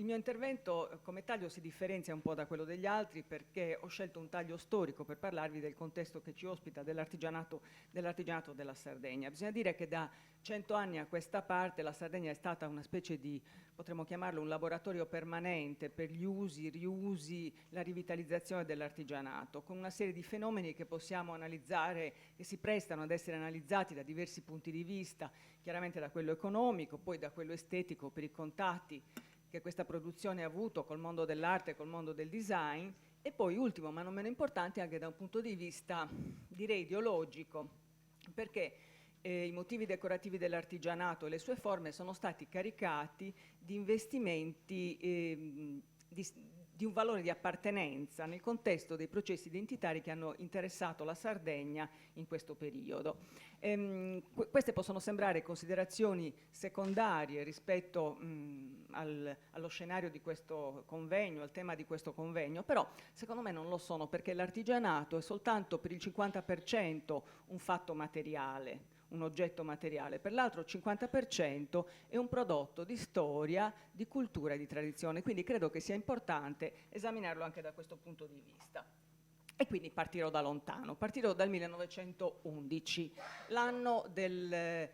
il mio intervento come taglio si differenzia un po' da quello degli altri perché ho scelto un taglio storico per parlarvi del contesto che ci ospita dell'artigianato della Sardegna. Bisogna dire che da 100 anni a questa parte la Sardegna è stata una specie di, potremmo chiamarlo, un laboratorio permanente per gli usi, riusi, la rivitalizzazione dell'artigianato, con una serie di fenomeni che possiamo analizzare, che si prestano ad essere analizzati da diversi punti di vista, chiaramente da quello economico, poi da quello estetico per i contatti che questa produzione ha avuto col mondo dell'arte e col mondo del design, e poi ultimo ma non meno importante anche da un punto di vista direi ideologico, perché i motivi decorativi dell'artigianato e le sue forme sono stati caricati di investimenti di un valore di appartenenza nel contesto dei processi identitari che hanno interessato la Sardegna in questo periodo. Queste possono sembrare considerazioni secondarie rispetto allo scenario di questo convegno, al tema di questo convegno, però secondo me non lo sono, perché l'artigianato è soltanto per il 50% un fatto materiale, un oggetto materiale, per l'altro 50% è un prodotto di storia, di cultura e di tradizione, quindi credo che sia importante esaminarlo anche da questo punto di vista. E quindi partirò da lontano, partirò dal 1911, l'anno del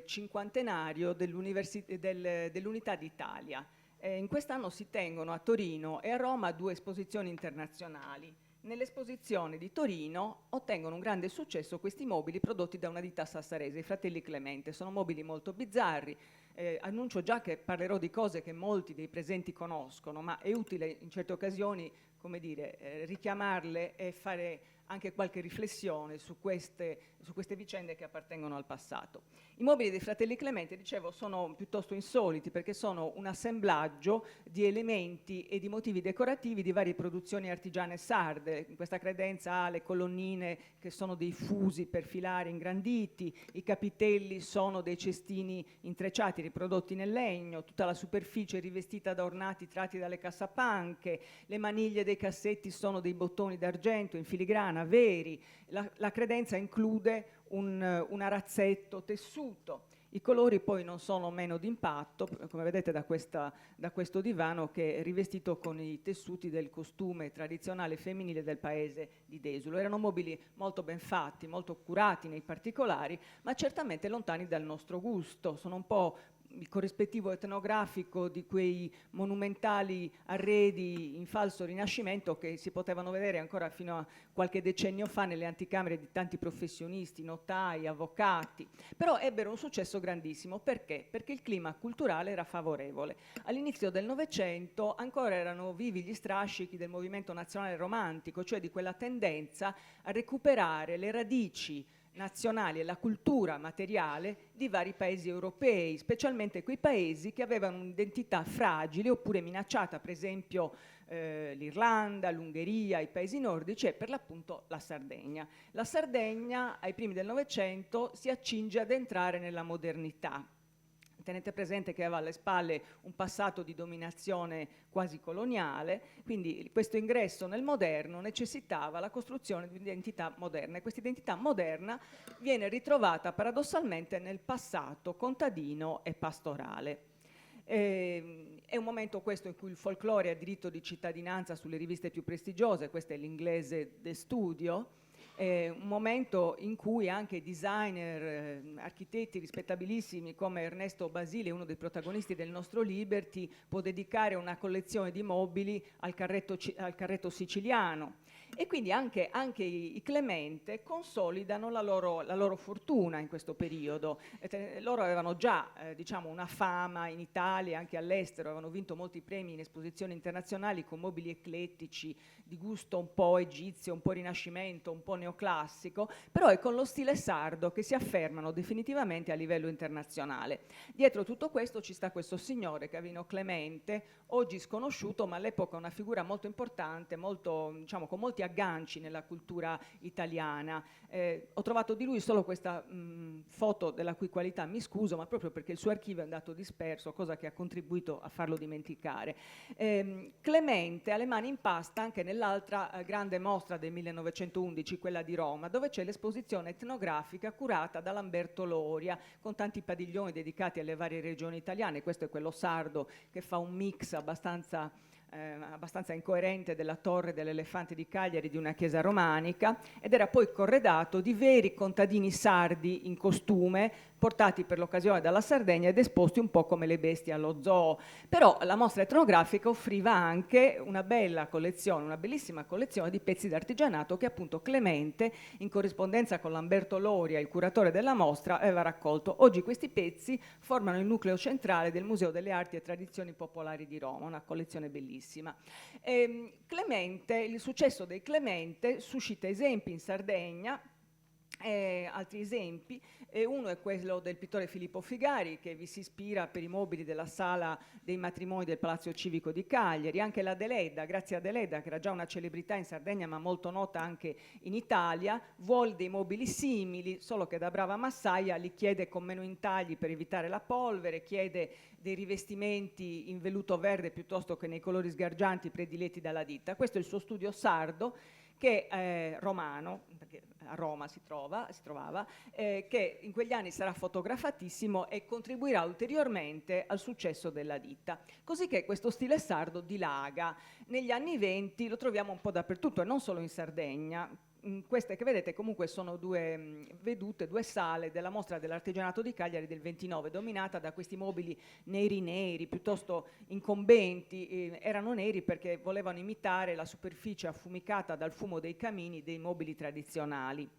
cinquantenario dell'Unità d'Italia. In quest'anno si tengono a Torino e a Roma 2 esposizioni internazionali. Nell'esposizione di Torino ottengono un grande successo questi mobili prodotti da una ditta sassarese, i Fratelli Clemente. Sono mobili molto bizzarri. Annuncio già che parlerò di cose che molti dei presenti conoscono, ma è utile in certe occasioni, come dire, richiamarle e fare anche qualche riflessione su queste vicende che appartengono al passato. I mobili dei Fratelli Clemente, dicevo, sono piuttosto insoliti perché sono un assemblaggio di elementi e di motivi decorativi di varie produzioni artigiane sarde. Questa credenza ha le colonnine che sono dei fusi per filare ingranditi, i capitelli sono dei cestini intrecciati riprodotti nel legno, tutta la superficie rivestita da ornati tratti dalle cassapanche, le maniglie dei cassetti sono dei bottoni d'argento in filigrana veri, la credenza include un arazzetto tessuto. I colori poi non sono meno d'impatto, come vedete da questo divano che è rivestito con i tessuti del costume tradizionale femminile del paese di Desulo. Erano mobili molto ben fatti, molto curati nei particolari, ma certamente lontani dal nostro gusto. Sono un po' il corrispettivo etnografico di quei monumentali arredi in falso rinascimento che si potevano vedere ancora fino a qualche decennio fa nelle anticamere di tanti professionisti, notai, avvocati, però ebbero un successo grandissimo. Perché? Perché il clima culturale era favorevole. All'inizio del Novecento ancora erano vivi gli strascichi del movimento nazionale romantico, cioè di quella tendenza a recuperare le radici nazionali e la cultura materiale di vari paesi europei, specialmente quei paesi che avevano un'identità fragile oppure minacciata, per esempio l'Irlanda, l'Ungheria, i paesi nordici e per l'appunto la Sardegna. La Sardegna ai primi del Novecento si accinge ad entrare nella modernità. Tenete presente che aveva alle spalle un passato di dominazione quasi coloniale, quindi questo ingresso nel moderno necessitava la costruzione di un'identità moderna, e questa identità moderna viene ritrovata paradossalmente nel passato contadino e pastorale. È un momento questo in cui il folklore ha diritto di cittadinanza sulle riviste più prestigiose, questo è l'Inglese The Studio, un momento in cui anche designer, architetti rispettabilissimi come Ernesto Basile, uno dei protagonisti del nostro Liberty, può dedicare una collezione di mobili al carretto siciliano. E quindi anche i Clemente consolidano la loro fortuna in questo periodo. Loro avevano già diciamo una fama in Italia e anche all'estero, avevano vinto molti premi in esposizioni internazionali con mobili eclettici di gusto un po' egizio, un po' rinascimento, un po' neoclassico, però è con lo stile sardo che si affermano definitivamente a livello internazionale. Dietro tutto questo ci sta questo signore, Gavino Clemente, oggi sconosciuto, ma all'epoca una figura molto importante, molto, diciamo, con molti agganci nella cultura italiana. Ho trovato di lui solo questa foto della cui qualità mi scuso, ma proprio perché il suo archivio è andato disperso, cosa che ha contribuito a farlo dimenticare. Clemente ha le mani in pasta anche nell'altra grande mostra del 1911, quella quella di Roma, dove c'è l'esposizione etnografica curata da Lamberto Loria, con tanti padiglioni dedicati alle varie regioni italiane. Questo è quello sardo, che fa un mix abbastanza incoerente della torre dell'Elefante di Cagliari, di una chiesa romanica, ed era poi corredato di veri contadini sardi in costume, portati per l'occasione dalla Sardegna ed esposti un po' come le bestie allo zoo. Però la mostra etnografica offriva anche una bellissima collezione di pezzi d'artigianato che appunto Clemente, in corrispondenza con Lamberto Loria, il curatore della mostra, aveva raccolto. Oggi questi pezzi formano il nucleo centrale del Museo delle Arti e Tradizioni Popolari di Roma, una collezione bellissima. Clemente, il successo dei Clemente suscita esempi in Sardegna, altri esempi. Uno è quello del pittore Filippo Figari, che vi si ispira per i mobili della sala dei matrimoni del Palazzo Civico di Cagliari. Anche la Deledda, grazie a Deledda, che era già una celebrità in Sardegna ma molto nota anche in Italia, vuole dei mobili simili, solo che da brava massaia li chiede con meno intagli per evitare la polvere, chiede dei rivestimenti in velluto verde piuttosto che nei colori sgargianti prediletti dalla ditta. Questo è il suo studio sardo, che è romano, perché a Roma si trovava, che in quegli anni sarà fotografatissimo e contribuirà ulteriormente al successo della ditta. Così che questo stile sardo dilaga. Negli anni '20 lo troviamo un po' dappertutto e non solo in Sardegna. Queste che vedete comunque sono due vedute, due sale della mostra dell'artigianato di Cagliari del 29, dominata da questi mobili neri, piuttosto incombenti. Erano neri perché volevano imitare la superficie affumicata dal fumo dei camini dei mobili tradizionali.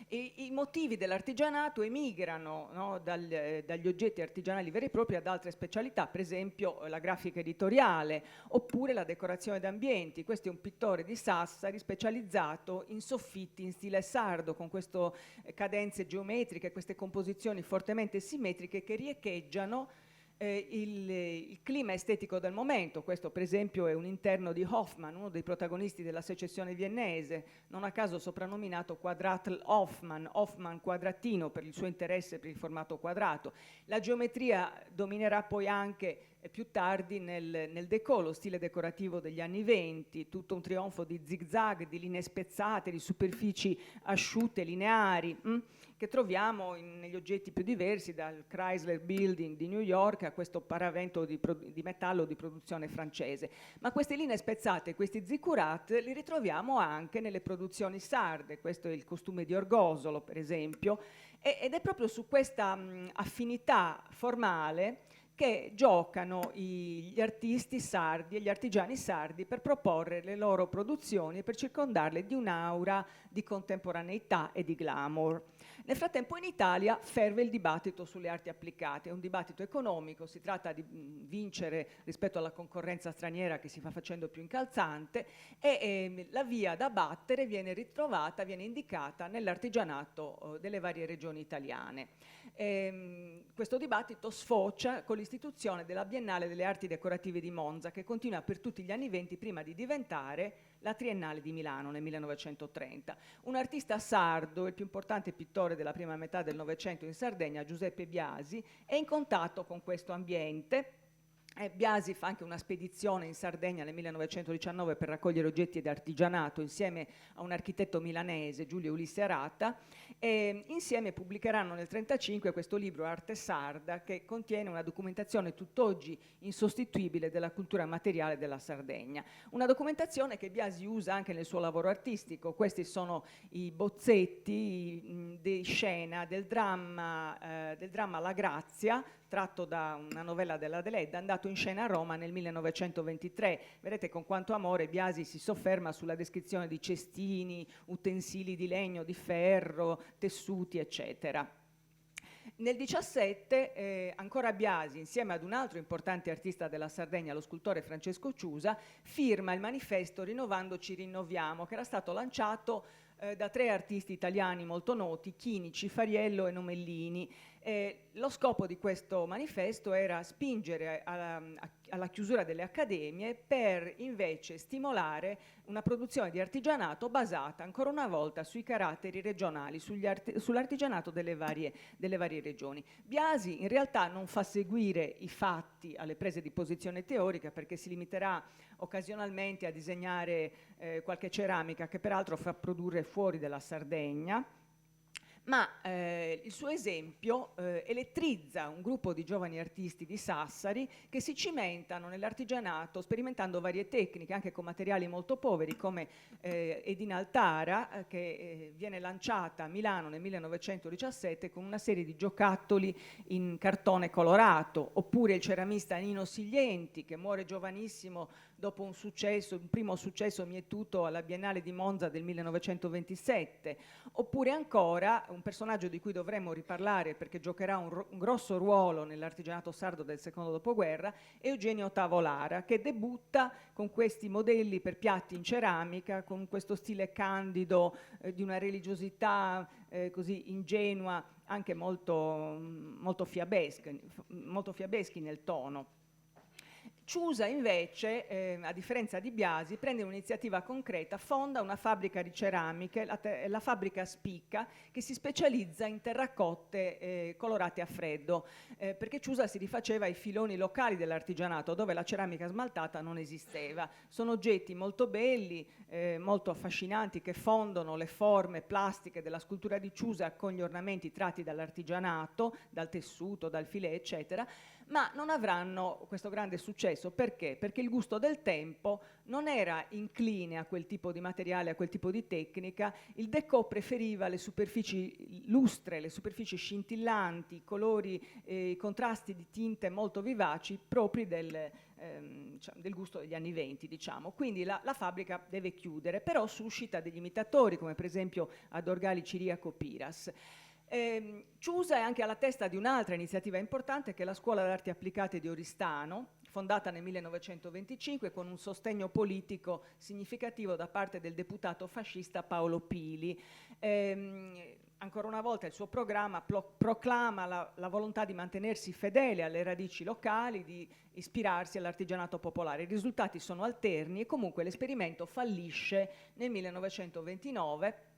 I motivi dell'artigianato emigrano, no, dagli oggetti artigianali veri e propri ad altre specialità, per esempio la grafica editoriale oppure la decorazione d'ambienti. Questo è un pittore di Sassari specializzato in soffitti in stile sardo, con queste cadenze geometriche, queste composizioni fortemente simmetriche che riecheggiano il clima estetico del momento. Questo per esempio è un interno di Hoffmann, uno dei protagonisti della secessione viennese, non a caso soprannominato Quadratl Hoffmann, Hoffmann quadratino per il suo interesse per il formato quadrato. La geometria dominerà poi anche più tardi nel déco, lo stile decorativo degli anni '20, tutto un trionfo di zigzag, di linee spezzate, di superfici asciutte, lineari, che troviamo negli oggetti più diversi, dal Chrysler Building di New York a questo paravento di metallo di produzione francese. Ma queste linee spezzate, questi ziccurat, li ritroviamo anche nelle produzioni sarde. Questo è il costume di Orgosolo, per esempio, ed è proprio su questa affinità formale che giocano gli artisti sardi e gli artigiani sardi per proporre le loro produzioni e per circondarle di un'aura di contemporaneità e di glamour. Nel frattempo in Italia ferve il dibattito sulle arti applicate, è un dibattito economico, si tratta di vincere rispetto alla concorrenza straniera che si fa facendo più incalzante, e la via da battere viene indicata nell'artigianato delle varie regioni italiane. Questo dibattito sfocia con l'istituzione della Biennale delle Arti Decorative di Monza, che continua per tutti gli anni '20 prima di diventare la Triennale di Milano nel 1930. Un artista sardo, il più importante pittore della prima metà del Novecento in Sardegna, Giuseppe Biasi, è in contatto con questo ambiente. Biasi fa anche una spedizione in Sardegna nel 1919 per raccogliere oggetti d'artigianato insieme a un architetto milanese, Giulio Ulisse Arata, e insieme pubblicheranno nel 1935 questo libro Arte Sarda, che contiene una documentazione tutt'oggi insostituibile della cultura materiale della Sardegna. Una documentazione che Biasi usa anche nel suo lavoro artistico. Questi sono i bozzetti di scena del dramma La Grazia, tratto da una novella della Deledda, andato in scena a Roma nel 1923. Vedete con quanto amore Biasi si sofferma sulla descrizione di cestini, utensili di legno, di ferro, tessuti, eccetera. Nel 17 ancora Biasi, insieme ad un altro importante artista della Sardegna, lo scultore Francesco Ciusa, firma il manifesto Rinnovandoci rinnoviamo, che era stato lanciato da tre artisti italiani molto noti, Chinici, Fariello e Nomellini. Lo scopo di questo manifesto era spingere alla chiusura delle accademie per invece stimolare una produzione di artigianato basata ancora una volta sui caratteri regionali, sull'artigianato delle varie regioni. Biasi in realtà non fa seguire i fatti alle prese di posizione teorica, perché si limiterà occasionalmente a disegnare qualche ceramica che peraltro fa produrre fuori dalla Sardegna, ma il suo esempio elettrizza un gruppo di giovani artisti di Sassari che si cimentano nell'artigianato sperimentando varie tecniche, anche con materiali molto poveri, come Edina Altara, che viene lanciata a Milano nel 1917 con una serie di giocattoli in cartone colorato, oppure il ceramista Nino Siglienti, che muore giovanissimo dopo un primo successo mietuto alla Biennale di Monza del 1927, oppure ancora un personaggio di cui dovremmo riparlare perché giocherà un grosso ruolo nell'artigianato sardo del secondo dopoguerra, Eugenio Tavolara, che debutta con questi modelli per piatti in ceramica, con questo stile candido di una religiosità così ingenua, anche molto fiabeschi nel tono. Ciusa invece, a differenza di Biasi, prende un'iniziativa concreta, fonda una fabbrica di ceramiche, la fabbrica Spicca, che si specializza in terracotte colorate a freddo, perché Ciusa si rifaceva ai filoni locali dell'artigianato, dove la ceramica smaltata non esisteva. Sono oggetti molto belli, molto affascinanti, che fondono le forme plastiche della scultura di Ciusa con gli ornamenti tratti dall'artigianato, dal tessuto, dal filè, eccetera, ma non avranno questo grande successo. Perché? Perché il gusto del tempo non era incline a quel tipo di materiale, a quel tipo di tecnica. Il déco preferiva le superfici lustre, le superfici scintillanti, i colori, i contrasti di tinte molto vivaci, propri del gusto degli anni '20, diciamo. Quindi la fabbrica deve chiudere, però suscita degli imitatori, come per esempio Adorgali Ciriaco Piras. Ciusa è anche alla testa di un'altra iniziativa importante, che è la Scuola d'Arti Applicate di Oristano, fondata nel 1925 con un sostegno politico significativo da parte del deputato fascista Paolo Pili. Ancora una volta il suo programma proclama la volontà di mantenersi fedele alle radici locali, di ispirarsi all'artigianato popolare. I risultati sono alterni e comunque l'esperimento fallisce nel 1929,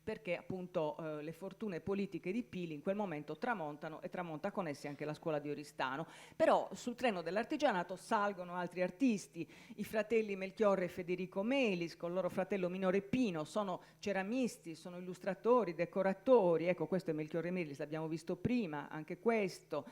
perché appunto le fortune politiche di Pili in quel momento tramontano, e tramonta con essi anche la scuola di Oristano. Però sul treno dell'artigianato salgono altri artisti, i fratelli Melchiorre e Federico Melis, con il loro fratello minore Pino, sono ceramisti, sono illustratori, decoratori. Ecco, questo è Melchiorre Melis, l'abbiamo visto prima, anche questo.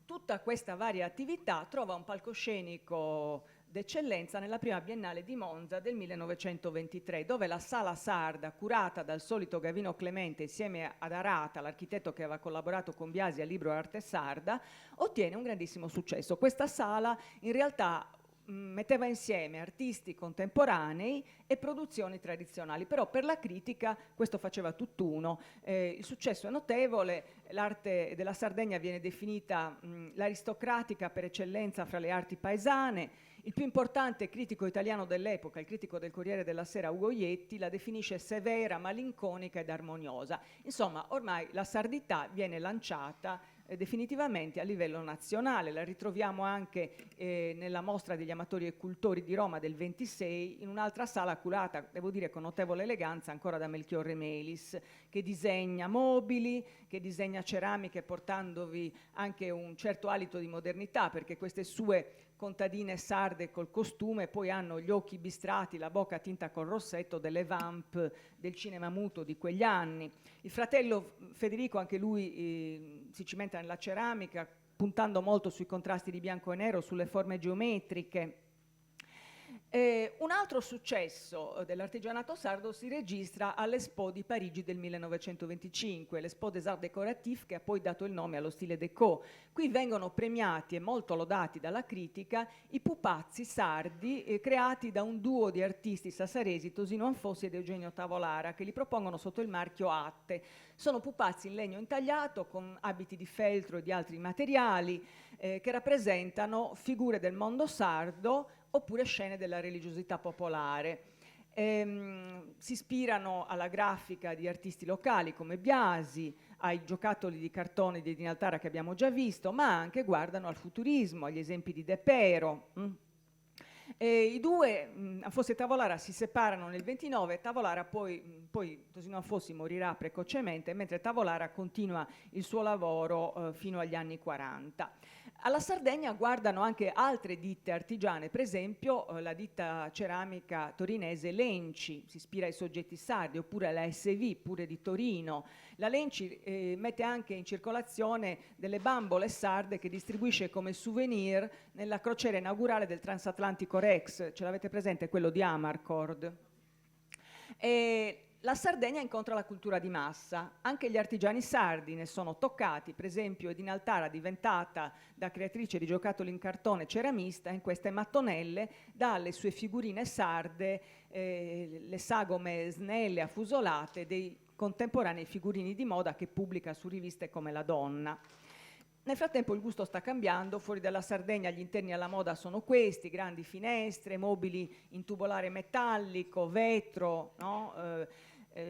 Tutta questa varia attività trova un palcoscenico d'eccellenza nella prima Biennale di Monza del 1923, dove la Sala Sarda, curata dal solito Gavino Clemente insieme ad Arata, l'architetto che aveva collaborato con Biasi al libro Arte Sarda, ottiene un grandissimo successo. Questa sala in realtà metteva insieme artisti contemporanei e produzioni tradizionali, però per la critica questo faceva tutt'uno. Il successo è notevole, l'arte della Sardegna viene definita l'aristocratica per eccellenza fra le arti paesane. Il più importante critico italiano dell'epoca, il critico del Corriere della Sera Ugo Ietti, la definisce severa, malinconica ed armoniosa. Insomma, ormai la sardità viene lanciata definitivamente a livello nazionale. La ritroviamo anche nella Mostra degli Amatori e Cultori di Roma del 26, in un'altra sala curata, devo dire con notevole eleganza, ancora da Melchiorre Melis, che disegna mobili, che disegna ceramiche, portandovi anche un certo alito di modernità, perché queste sue contadine sarde col costume poi hanno gli occhi bistrati, la bocca tinta col rossetto, delle vamp del cinema muto di quegli anni. Il fratello Federico, anche lui si cimenta nella ceramica, puntando molto sui contrasti di bianco e nero, sulle forme geometriche. Un altro successo dell'artigianato sardo si registra all'Expo di Parigi del 1925, l'Expo des Arts Décoratifs, che ha poi dato il nome allo stile déco. Qui vengono premiati e molto lodati dalla critica i pupazzi sardi creati da un duo di artisti sassaresi, Tosino Anfossi ed Eugenio Tavolara, che li propongono sotto il marchio Atte. Sono pupazzi in legno intagliato con abiti di feltro e di altri materiali che rappresentano figure del mondo sardo oppure scene della religiosità popolare. Si ispirano alla grafica di artisti locali come Biasi, ai giocattoli di cartone di Dinaltara che abbiamo già visto, ma anche guardano al futurismo, agli esempi di De Pero. I due, Anfossi e Tavolara, si separano nel 29. Tavolara poi Tosino Anfossi morirà precocemente, mentre Tavolara continua il suo lavoro fino agli anni 40. Alla Sardegna guardano anche altre ditte artigiane, per esempio la ditta ceramica torinese Lenci, si ispira ai soggetti sardi, oppure la SV, pure di Torino. La Lenci mette anche in circolazione delle bambole sarde che distribuisce come souvenir nella crociera inaugurale del transatlantico Rex. Ce l'avete presente? Quello di Amarcord. La Sardegna incontra la cultura di massa, anche gli artigiani sardi ne sono toccati, per esempio Edinaltara, diventata da creatrice di giocattoli in cartone ceramista, in queste mattonelle dà alle sue figurine sarde le sagome snelle affusolate dei contemporanei figurini di moda che pubblica su riviste come La Donna. Nel frattempo il gusto sta cambiando, fuori dalla Sardegna gli interni alla moda sono questi: grandi finestre, mobili in tubolare metallico, vetro, no?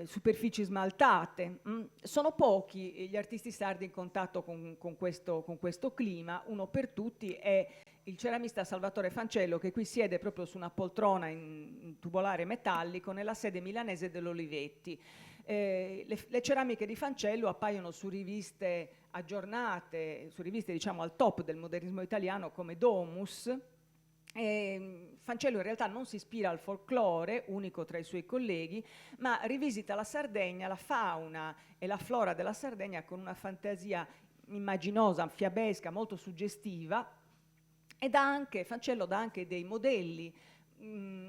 Superfici smaltate. Sono pochi gli artisti sardi in contatto con questo clima. Uno per tutti è il ceramista Salvatore Fancello, che qui siede proprio su una poltrona in tubolare metallico nella sede milanese dell'Olivetti. Le ceramiche di Fancello appaiono su riviste aggiornate, su riviste diciamo al top del modernismo italiano come Domus. Fancello in realtà non si ispira al folklore, unico tra i suoi colleghi, ma rivisita la Sardegna, la fauna e la flora della Sardegna con una fantasia immaginosa, fiabesca, molto suggestiva, e Fancello dà anche dei modelli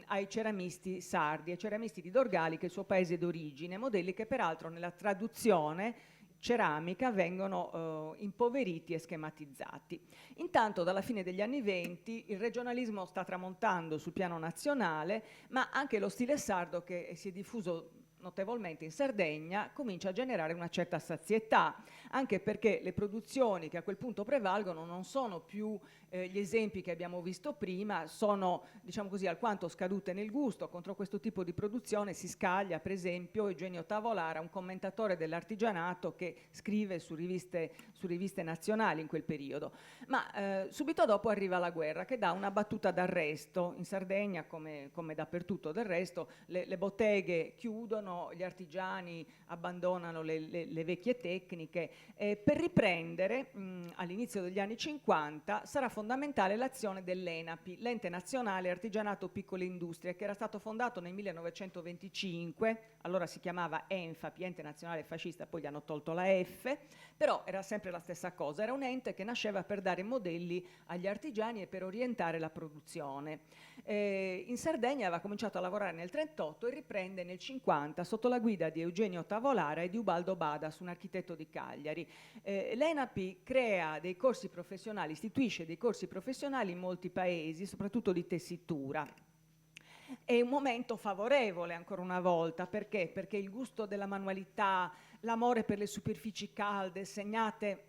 ai ceramisti sardi, ai ceramisti di Dorgali, che è il suo paese d'origine, modelli che peraltro nella traduzione ceramica vengono impoveriti e schematizzati. Intanto dalla fine degli anni 20 il regionalismo sta tramontando sul piano nazionale, ma anche lo stile sardo, che si è diffuso notevolmente in Sardegna, comincia a generare una certa sazietà, anche perché le produzioni che a quel punto prevalgono non sono più gli esempi che abbiamo visto prima, sono, diciamo così, alquanto scadute nel gusto. Contro questo tipo di produzione si scaglia, per esempio, Eugenio Tavolara, un commentatore dell'artigianato che scrive su riviste nazionali in quel periodo. Ma subito dopo arriva la guerra, che dà una battuta d'arresto. In Sardegna, come dappertutto del resto, le botteghe chiudono, gli artigiani abbandonano le vecchie tecniche. Per riprendere, all'inizio degli anni 50, sarà fondamentale l'azione dell'ENAPI, l'Ente Nazionale Artigianato Piccole Industrie, che era stato fondato nel 1925, allora si chiamava ENFAPI, Ente Nazionale Fascista, poi gli hanno tolto la F, però era sempre la stessa cosa, era un ente che nasceva per dare modelli agli artigiani e per orientare la produzione. In Sardegna aveva cominciato a lavorare nel 1938 e riprende nel 1950 sotto la guida di Eugenio Tavolara e di Ubaldo Badas, un architetto di Cagliari. L'ENAPI crea dei corsi professionali, istituisce dei corsi professionali in molti paesi, soprattutto di tessitura. È un momento favorevole ancora una volta, perché? Perché il gusto della manualità, l'amore per le superfici calde segnate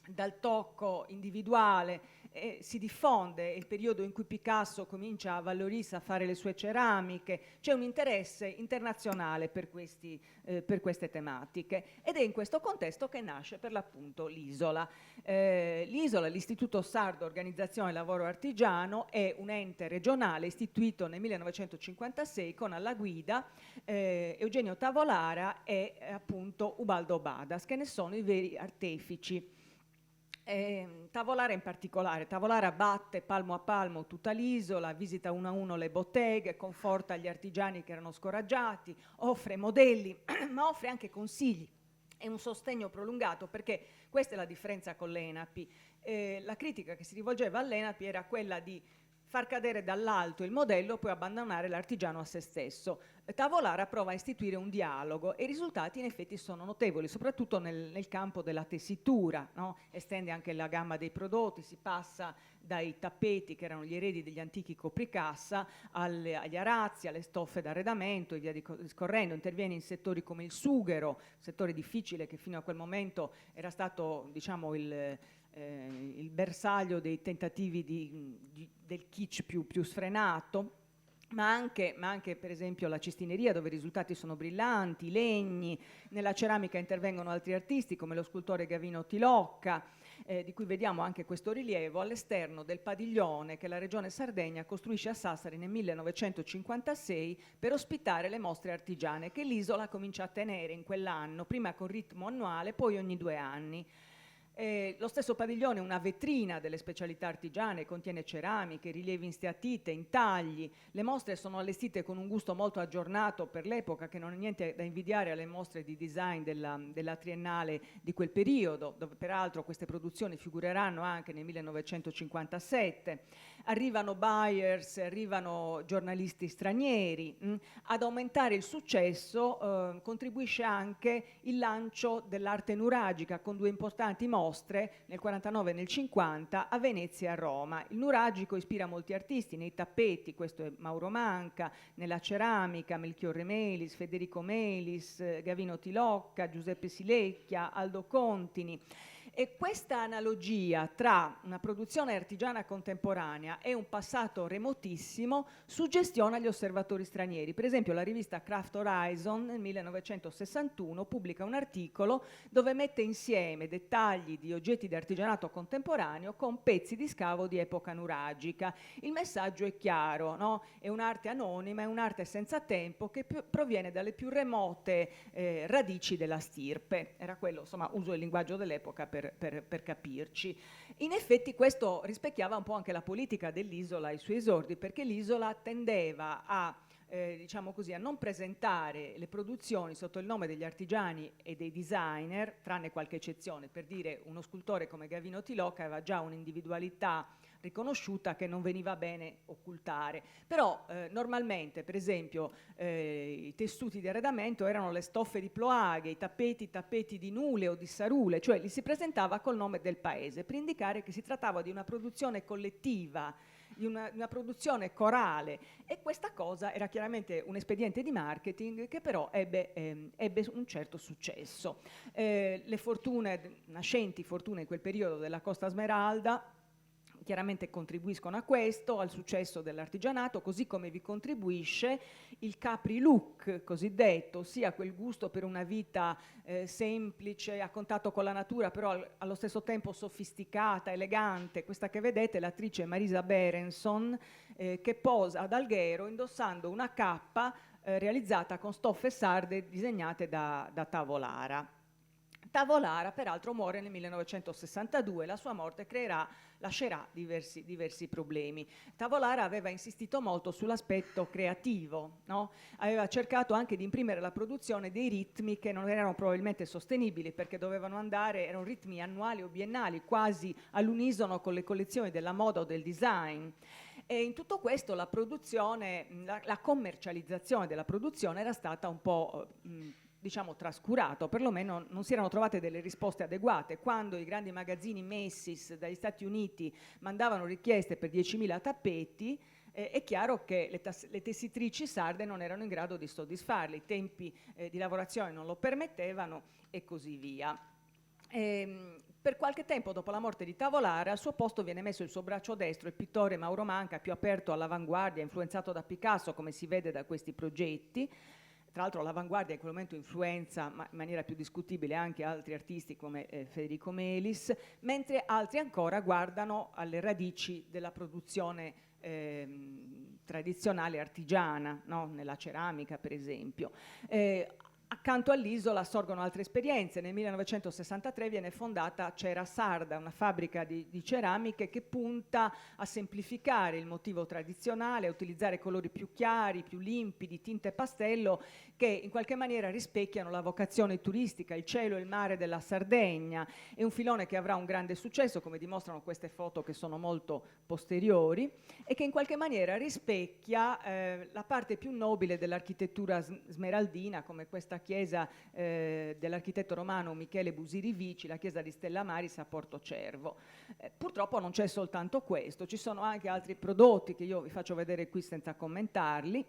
dal tocco individuale si diffonde. È il periodo in cui Picasso comincia a Vallauris a fare le sue ceramiche, c'è un interesse internazionale per queste tematiche, ed è in questo contesto che nasce per l'appunto l'Isola. L'Isola, l'Istituto Sardo Organizzazione Lavoro Artigiano, è un ente regionale istituito nel 1956 con alla guida Eugenio Tavolara e appunto Ubaldo Badas, che ne sono i veri artefici. Tavolara in particolare, Tavolara batte palmo a palmo tutta l'isola, visita uno a uno le botteghe, conforta gli artigiani che erano scoraggiati, offre modelli, ma offre anche consigli e un sostegno prolungato, perché questa è la differenza con l'ENAPI. La critica che si rivolgeva all'ENAPI era quella di far cadere dall'alto il modello e poi abbandonare l'artigiano a se stesso. Tavolara prova a istituire un dialogo e i risultati in effetti sono notevoli, soprattutto nel campo della tessitura, no? Estende anche la gamma dei prodotti, si passa dai tappeti, che erano gli eredi degli antichi copricassa, agli arazzi, alle stoffe d'arredamento e via discorrendo. Interviene in settori come il sughero, settore difficile che fino a quel momento era stato, diciamo, il bersaglio dei tentativi del kitsch più sfrenato. ma anche per esempio la cestineria, dove i risultati sono brillanti, i legni. Nella ceramica intervengono altri artisti come lo scultore Gavino Tilocca, di cui vediamo anche questo rilievo all'esterno del padiglione che la Regione Sardegna costruisce a Sassari nel 1956 per ospitare le mostre artigiane che l'isola comincia a tenere in quell'anno, prima con ritmo annuale, poi ogni 2 anni. Lo stesso padiglione è una vetrina delle specialità artigiane, contiene ceramiche, rilievi in steatite, intagli. Le mostre sono allestite con un gusto molto aggiornato per l'epoca, che non è niente da invidiare alle mostre di design della Triennale di quel periodo, dove peraltro queste produzioni figureranno anche nel 1957. Arrivano buyers, arrivano giornalisti stranieri. Ad aumentare il successo contribuisce anche il lancio dell'arte nuragica con 2 importanti mostre nel 49 e nel 50 a Venezia e a Roma. Il nuragico ispira molti artisti, nei tappeti, questo è Mauro Manca, nella ceramica Melchiorre Melis, Federico Melis, Gavino Tilocca, Giuseppe Silecchia, Aldo Contini. E questa analogia tra una produzione artigiana contemporanea e un passato remotissimo suggestiona gli osservatori stranieri. Per esempio la rivista Craft Horizon nel 1961 pubblica un articolo dove mette insieme dettagli di oggetti di artigianato contemporaneo con pezzi di scavo di epoca nuragica. Il messaggio è chiaro, no? È un'arte anonima, è un'arte senza tempo che proviene dalle più remote radici della stirpe. Era quello, insomma, uso il linguaggio dell'epoca per capirci. In effetti questo rispecchiava un po' anche la politica dell'isola ai suoi esordi, perché l'isola tendeva a diciamo così, a non presentare le produzioni sotto il nome degli artigiani e dei designer, tranne qualche eccezione. Per dire, uno scultore come Gavino Tilocca aveva già un'individualità riconosciuta che non veniva bene occultare. Però normalmente, per esempio, i tessuti di arredamento erano le stoffe di Ploaghe, i tappeti di Nule o di Sarule, cioè li si presentava col nome del paese per indicare che si trattava di una produzione collettiva, di una produzione corale, e questa cosa era chiaramente un espediente di marketing che però ebbe un certo successo. Le fortune, nascenti fortune in quel periodo della Costa Smeralda, chiaramente contribuiscono a questo, al successo dell'artigianato, così come vi contribuisce il Capri look cosiddetto, ossia quel gusto per una vita semplice, a contatto con la natura, però allo stesso tempo sofisticata, elegante. Questa che vedete è l'attrice Marisa Berenson che posa ad Alghero indossando una cappa realizzata con stoffe sarde disegnate da Tavolara. Tavolara peraltro muore nel 1962, la sua morte lascerà diversi problemi. Tavolara aveva insistito molto sull'aspetto creativo, no? Aveva cercato anche di imprimere alla produzione dei ritmi che non erano probabilmente sostenibili, perché erano ritmi annuali o biennali, quasi all'unisono con le collezioni della moda o del design. E in tutto questo la commercializzazione della produzione era stata un po' diciamo trascurato, perlomeno non si erano trovate delle risposte adeguate. Quando i grandi magazzini Macy's dagli Stati Uniti mandavano richieste per 10.000 tappeti, è chiaro che le tessitrici sarde non erano in grado di soddisfarli, i tempi di lavorazione non lo permettevano e così via. Per qualche tempo dopo la morte di Tavolara al suo posto viene messo il suo braccio destro, il pittore Mauro Manca, più aperto all'avanguardia, influenzato da Picasso, come si vede da questi progetti. Tra l'altro l'Avanguardia in quel momento influenza in maniera più discutibile anche altri artisti come Federico Melis, mentre altri ancora guardano alle radici della produzione tradizionale artigiana, no? Nella ceramica per esempio. Accanto all'isola sorgono altre esperienze. Nel 1963 viene fondata Cera Sarda, una fabbrica di ceramiche che punta a semplificare il motivo tradizionale, a utilizzare colori più chiari, più limpidi, tinte pastello, che in qualche maniera rispecchiano la vocazione turistica, il cielo e il mare della Sardegna. È un filone che avrà un grande successo, come dimostrano queste foto che sono molto posteriori, e che in qualche maniera rispecchia la parte più nobile dell'architettura smeraldina, come questa chiesa dell'architetto romano Michele Busiri Vici, la chiesa di Stella Maris a Porto Cervo. Purtroppo non c'è soltanto questo, ci sono anche altri prodotti che io vi faccio vedere qui senza commentarli.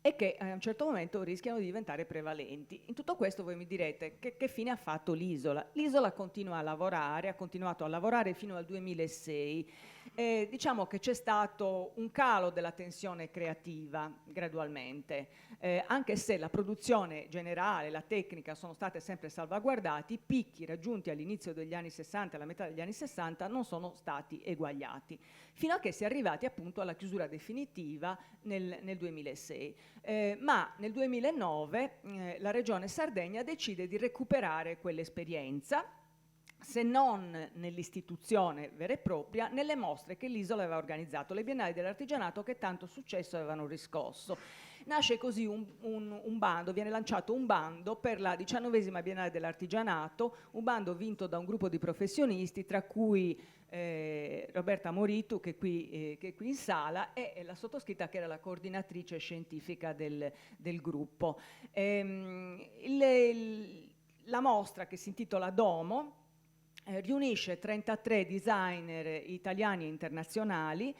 e che a un certo momento rischiano di diventare prevalenti. In tutto questo voi mi direte che fine ha fatto l'isola? L'isola continua a lavorare, ha continuato a lavorare fino al 2006. Diciamo che c'è stato un calo della tensione creativa gradualmente, anche se la produzione generale, la tecnica sono state sempre salvaguardati, i picchi raggiunti all'inizio degli anni 60 e alla metà degli anni 60 non sono stati eguagliati, fino a che si è arrivati appunto alla chiusura definitiva nel 2006. Ma nel 2009 la Regione Sardegna decide di recuperare quell'esperienza, se non nell'istituzione vera e propria, nelle mostre che l'isola aveva organizzato, le Biennali dell'Artigianato che tanto successo avevano riscosso. Nasce così un bando, viene lanciato un bando per la 19ª Biennale dell'Artigianato, un bando vinto da un gruppo di professionisti, tra cui Roberta Morittu, che è qui in sala, e la sottoscritta che era la coordinatrice scientifica del gruppo. La mostra, che si intitola Domo, riunisce 33 designer italiani e internazionali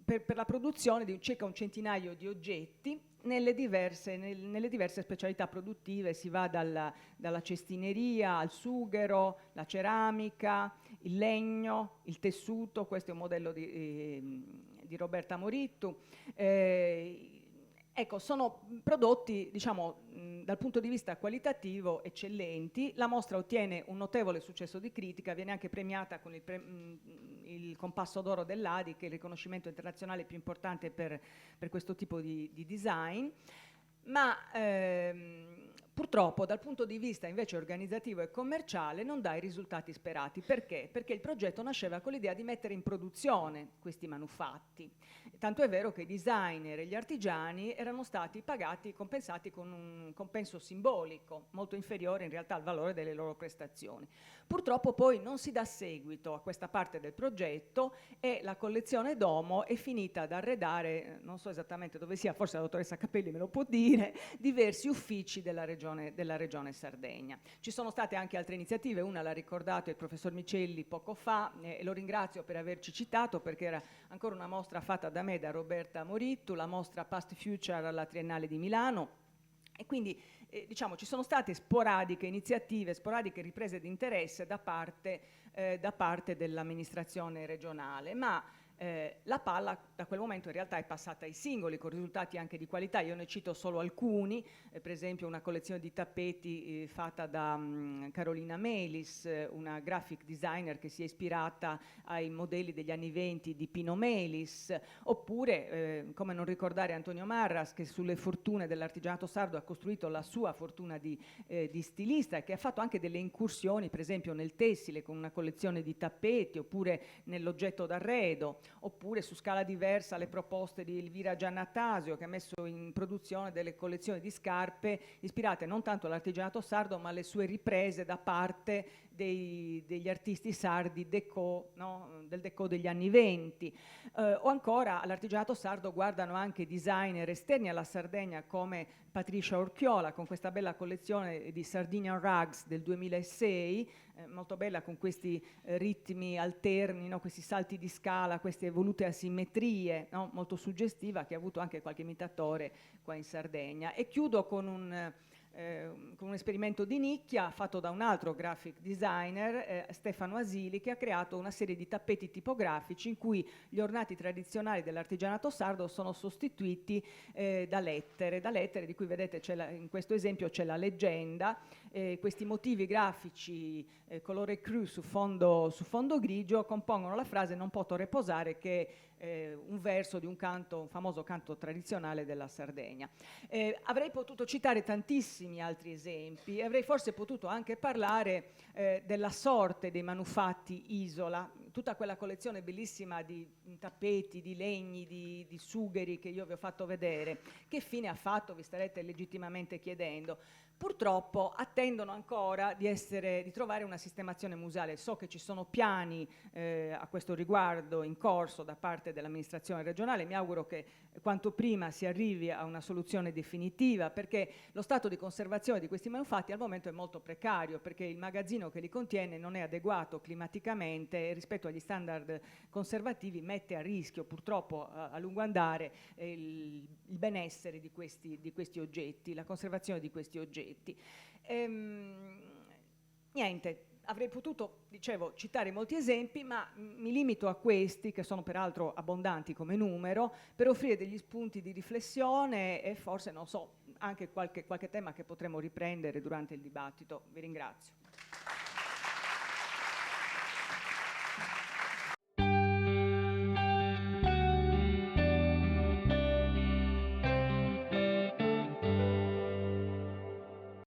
per la produzione di circa un centinaio di oggetti nelle diverse specialità produttive. Si va dalla cestineria al sughero, la ceramica, il legno, il tessuto. Questo è un modello di Roberta Morittu. Ecco, sono prodotti, diciamo, dal punto di vista qualitativo eccellenti. La mostra ottiene un notevole successo di critica, viene anche premiata con il Compasso d'Oro dell'ADI, che è il riconoscimento internazionale più importante per questo tipo di design. Ma purtroppo dal punto di vista invece organizzativo e commerciale non dà i risultati sperati. Perché? Perché il progetto nasceva con l'idea di mettere in produzione questi manufatti. Tanto è vero che i designer e gli artigiani erano stati compensati con un compenso simbolico, molto inferiore in realtà al valore delle loro prestazioni. Purtroppo poi non si dà seguito a questa parte del progetto e la collezione Domo è finita ad arredare, non so esattamente dove sia, forse la dottoressa Capelli me lo può dire, diversi uffici della regione Sardegna. Ci sono state anche altre iniziative, una l'ha ricordato il professor Micelli poco fa, e lo ringrazio per averci citato, perché era ancora una mostra fatta da me, da Roberta Morittu, la mostra Past Future alla Triennale di Milano. E quindi diciamo, ci sono state sporadiche iniziative, sporadiche riprese di interesse da parte dell'amministrazione regionale, ma la palla da quel momento in realtà è passata ai singoli, con risultati anche di qualità. Io ne cito solo alcuni, per esempio una collezione di tappeti fatta da Carolina Melis, una graphic designer che si è ispirata ai modelli degli anni 20 di Pino Melis, oppure come non ricordare Antonio Marras, che sulle fortune dell'artigianato sardo ha costruito la sua fortuna di stilista, e che ha fatto anche delle incursioni, per esempio nel tessile con una collezione di tappeti, oppure nell'oggetto d'arredo, oppure su scala diversa le proposte di Elvira Giannattasio, che ha messo in produzione delle collezioni di scarpe ispirate non tanto all'artigianato sardo ma alle sue riprese da parte degli artisti sardi del déco degli anni 20, o ancora all'artigianato sardo guardano anche designer esterni alla Sardegna come Patricia Orchiola, con questa bella collezione di Sardinian Rugs del 2006, molto bella, con questi ritmi alterni, questi salti di scala, queste evolute asimmetrie, molto suggestiva, che ha avuto anche qualche imitatore qua in Sardegna. E chiudo con un esperimento di nicchia fatto da un altro graphic designer, Stefano Asili, che ha creato una serie di tappeti tipografici in cui gli ornati tradizionali dell'artigianato sardo sono sostituiti da lettere di cui vedete in questo esempio c'è la leggenda, questi motivi grafici colore cru su fondo grigio compongono la frase "non poto reposare", che è un verso di un famoso canto tradizionale della Sardegna. Avrei potuto citare tantissimi altri esempi, avrei forse potuto anche parlare della sorte dei manufatti Isola, tutta quella collezione bellissima di tappeti, di legni, di sugheri che io vi ho fatto vedere. Che fine ha fatto, vi starete legittimamente chiedendo. Purtroppo attendono ancora di trovare una sistemazione museale. So che ci sono piani a questo riguardo in corso da parte dell'amministrazione regionale. Mi auguro che quanto prima si arrivi a una soluzione definitiva, perché lo stato di conservazione di questi manufatti al momento è molto precario, perché il magazzino che li contiene non è adeguato climaticamente rispetto agli standard conservativi mette a rischio purtroppo a lungo andare il benessere di questi oggetti, la conservazione di questi oggetti. Niente. Avrei potuto, dicevo, citare molti esempi, ma mi limito a questi, che sono peraltro abbondanti come numero, per offrire degli spunti di riflessione e forse, non so, anche qualche tema che potremo riprendere durante il dibattito. Vi ringrazio.